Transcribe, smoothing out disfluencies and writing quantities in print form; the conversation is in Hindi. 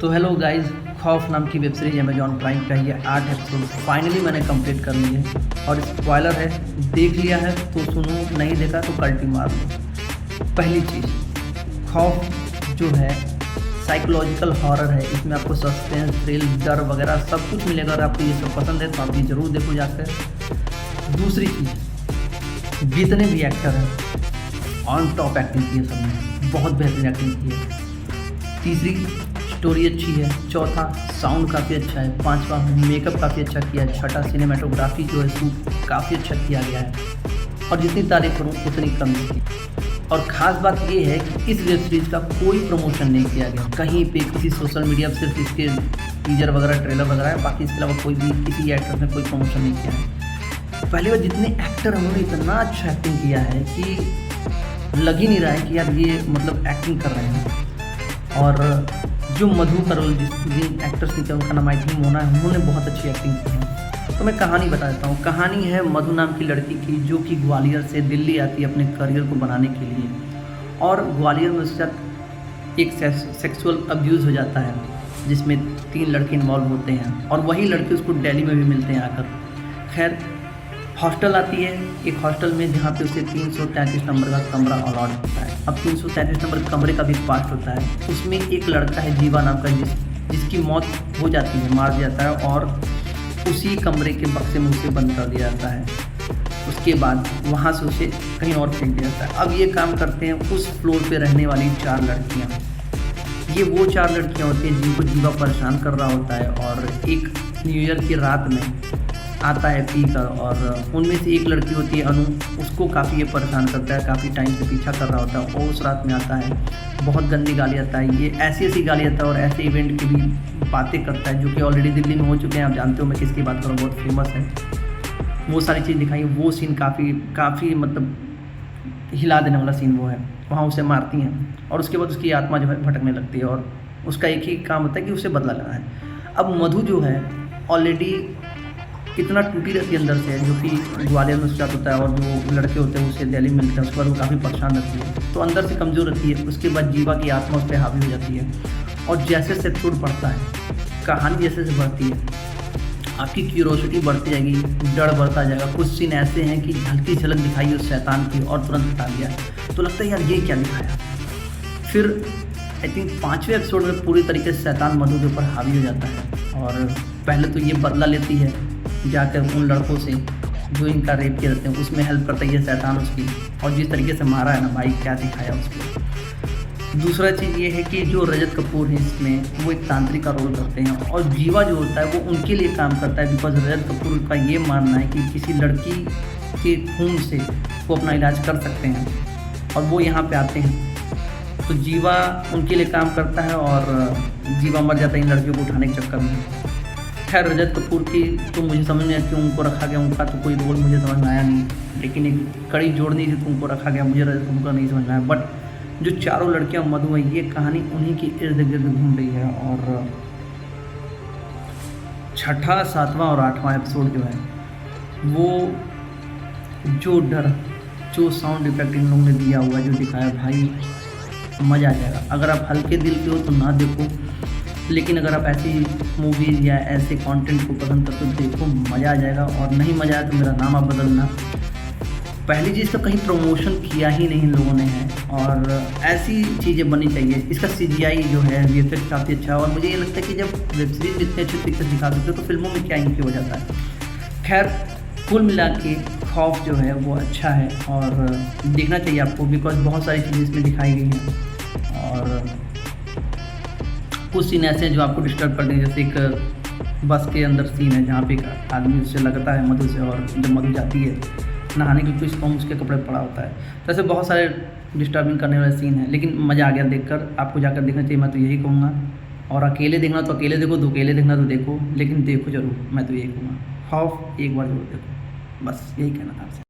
तो हेलो गाइस, खौफ नाम की वेब सीरीज अमेजॉन प्राइम पे है। ये 8 एपिसोड फाइनली मैंने कंप्लीट कर ली है और स्पॉइलर है, देख लिया है तो सुनो, नहीं देखा तो कल्टी मार लो। पहली चीज़, खौफ जो है साइकोलॉजिकल हॉरर है। इसमें आपको सस्पेंस, थ्रिल, डर वगैरह सब कुछ मिलेगा। अगर आपको ये सब पसंद है तो आप ये ज़रूर देखो जाकर। दूसरी चीज़, जितने भी एक्टर हैं ऑन टॉप एक्टिंग की है सबने, बहुत बेहतरीन एक्टिंग की है। तीसरी, स्टोरी अच्छी है। चौथा, साउंड काफ़ी अच्छा है। पांचवा, मेकअप काफ़ी अच्छा किया है। छठा, सिनेमेटोग्राफी जो है शूट काफ़ी अच्छा किया गया है। और जितनी तारीफ करूँ उतनी कम थी। और ख़ास बात ये है कि इस वेब सीरीज़ का कोई प्रमोशन नहीं किया गया कहीं पे, किसी सोशल मीडिया पर। सिर्फ इसके टीजर वगैरह, ट्रेलर वगैरह है, बाकी इसके अलावा कोई भी किसी एक्टर ने कोई प्रमोशन नहीं किया है। पहली बार जितने एक्टर हैं उन्होंने इतना अच्छा एक्टिंग किया है कि लग ही नहीं रहा है कि यार ये मतलब एक्टिंग कर रहे हैं। और जो मधु का रोल जिन एक्टर्स ने किया, उनका नाम आई थिंक मोना है, उन्होंने बहुत अच्छी एक्टिंग की है। तो मैं कहानी बता देता हूँ। कहानी है मधु नाम की लड़की की, जो कि ग्वालियर से दिल्ली आती है अपने करियर को बनाने के लिए। और ग्वालियर में उसके साथ एक सेक्सुअल अब्यूज़ हो जाता है, जिसमें 3 लड़के इन्वॉल्व होते हैं और वही लड़के उसको दिल्ली में भी मिलते हैं आकर। खैर, हॉस्टल आती है, एक हॉस्टल में जहाँ पे उसे 333 नंबर का कमरा अलॉट होता है। अब 333 नंबर कमरे का भी पास्ट होता है। उसमें एक लड़का है जीवा नाम का, जिसकी मौत हो जाती है, मार दिया जाता है और उसी कमरे के बक्से में उसे बंद कर दिया जाता है। उसके बाद वहाँ से उसे कहीं और फेंक दिया जाता है। अब ये काम करते हैं उस फ्लोर पे रहने वाली 4 लड़कियाँ। ये वो 4 लड़कियाँ होती हैं जिनको जीवा परेशान कर रहा होता है। और एक न्यू ईयर की रात में आता है पी कर, और उनमें से एक लड़की होती है अनु, उसको काफ़ी ये परेशान करता है, काफ़ी टाइम से पीछा कर रहा होता है। और उस रात में आता है, बहुत गंदी गाली आता है, ये ऐसी ऐसी गाली आता है और ऐसे इवेंट की भी बातें करता है जो कि ऑलरेडी दिल्ली में हो चुके हैं। आप जानते हो मैं किसकी बात कर रहा हूँ, बहुत फेमस है। वो सारी चीज़ दिखाई, वो सीन काफ़ी मतलब हिला देने वाला सीन वो है। वहाँ उसे मारती हैं और उसके बाद उसकी आत्मा जो है भटकने लगती है और उसका एक ही काम होता है कि उसे बदला लेना है। अब मधु जो है ऑलरेडी कितना टूटी रहती है अंदर से, जो कि ग्वालियर में उसके साथ होता है, और जो लड़के होते हैं उसे दिल्ली में मिलते हैं। उसके बाद वो काफ़ी परेशान रहती है, तो अंदर से कमज़ोर रहती है। उसके बाद जीवा की आत्मा उस पर हावी हो जाती है और जैसे से एपिसोड बढ़ता है, कहानी जैसे से बढ़ती है, आपकी क्यूरोसिटी बढ़ती जाएगी, डर बढ़ता जाएगा। कुछ सीन ऐसे हैं कि हल्की झलक दिखाई उस शैतान की और तुरंत हटा दिया, तो लगता है यार ये क्या दिखाया। फिर आई थिंक 5वें एपिसोड में पूरी तरीके से शैतान मधु के ऊपर हावी हो जाता है। और पहले तो ये बदला लेती है जाकर उन लड़कों से जो इनका रेप किए रहते हैं, उसमें हेल्प करता है ये शैतान उसकी। और जिस तरीके से मारा है ना भाई, क्या दिखाया उसको। दूसरा चीज़ ये है कि जो रजत कपूर है इसमें, वो एक तांत्रिक का रोल करते हैं और जीवा जो होता है वो उनके लिए काम करता है। बिकॉज रजत कपूर का ये मानना है कि किसी लड़की के खून से वो अपना इलाज कर सकते हैं और वो यहाँ पे आते हैं, तो जीवा उनके लिए काम करता है और जीवा मर जाता है इन लड़कियों को उठाने के चक्कर में। खैर, रजत कपूर की तो मुझे समझ नहीं आया क्यों उनको रखा गया, उनका तो कोई रोल मुझे समझ में आया नहीं, लेकिन एक कड़ी जोड़नी थी तो उनको रखा गया, मुझे रजत कपूर का नहीं समझ में आया। बट जो 4 लड़कियां मधु हैं, ये कहानी उन्हीं के इर्द गिर्द घूम रही है। और 6ठा, 7वां और 8वां एपिसोड जो है, वो जो डर, जो साउंड इफेक्ट इन लोगों ने दिया हुआ, जो दिखाया, भाई मज़ा आ जाएगा। अगर आप हल्के दिल के हो तो ना देखो, लेकिन अगर आप ऐसी मूवीज़ या ऐसे कंटेंट को पसंद करते हो तो देखो, मज़ा आ जाएगा। और नहीं मज़ा आया तो मेरा नाम आप बदलना। पहली चीज़ तो कहीं प्रमोशन किया ही नहीं इन लोगों ने है, और ऐसी चीज़ें बननी चाहिए। इसका CGI जो है, VFX काफ़ी अच्छा है। और मुझे ये लगता है कि जब वेब सीरीज में इतने अच्छे तरीके से दिखा सकते हो तो फिल्मों में क्या इनकी हो जाता है। खैर, कुल मिला के खौफ जो है वो अच्छा है और देखना चाहिए आपको, बिकॉज बहुत सारी चीज़ें इसमें दिखाई गई हैं। और कुछ सीन ऐसे हैं जो आपको डिस्टर्ब कर देंगे, जैसे एक बस के अंदर सीन है जहाँ पे एक आदमी उससे लगता है मधु से, और जब मधु जाती है नहाने के लिए तो इसको उसके कपड़े पड़ा होता है। तो ऐसे बहुत सारे डिस्टर्बिंग करने वाले सीन हैं, लेकिन मज़ा आ गया देखकर। आपको जाकर देखना चाहिए, मैं तो यही कहूँगा। और अकेले देखना तो अकेले देखो, दो अकेले देखना तो देखो, लेकिन देखो ज़रूर, मैं तो यही कहूँगा। खौफ एक बार जरूर देखो, बस यही कहना था आपसे।